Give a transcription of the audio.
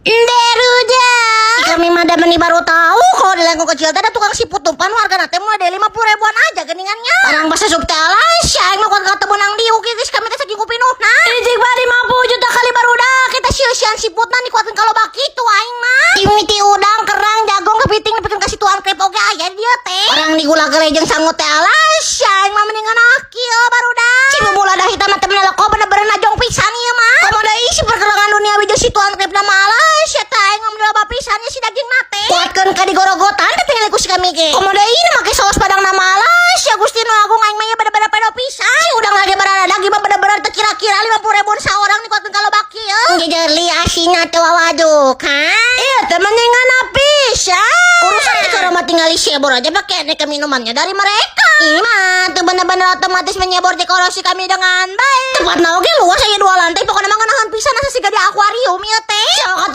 Deruja. Kami madaman nih baru tahu kalau di lengkong kecil ada tukang siput tumpan warga nate mulai dari 50 ribuan aja geningannya. Barang bahasa subtelas, saya mau kata benang diuk guys kami teh saking kupinu. Nah, ijik bari 50 juta kali baru dah kita sieusian siput nah dikuatin kalau baki itu aing mah. Timiti udang, kerang, jagong, kepiting nepikeun ka situan krep oge aya dia teh. Orang digula gerejeng sangut teh alas, aing mah mendingan kieu baru dah. Cibu bola dah hitam teh menelok bener-bener najong pisan ieu mah. Komo deui si perkembangan dunia jeung situan krep na malas, ya teh aing mah mendelok pisannya si daging nate. Kuatkeun ka digorogotan teh pilih ku si kami ge. Komo deui make saos padang na malas, ya Gusti nu agung aing mah bener-bener pedo pisan. Si udang lagi barana daging mah bener-bener teu kira-kira 50 ribuan saorang dikuatkeun kalau baki yeuh. Jejerli asina teh wawaduk, ha? Ieu teh mendingan pisan. Urusan cara mah tinggal siebor aja pakai aneka minumannya dari mereka. Ini mah tuh bener-bener otomatis menyebor dekorasi kami dengan baik. Tempat na oge luas aya 2 lantai pokoknya mah ngeunaheun pisan asa siga di akuarium ieu teh.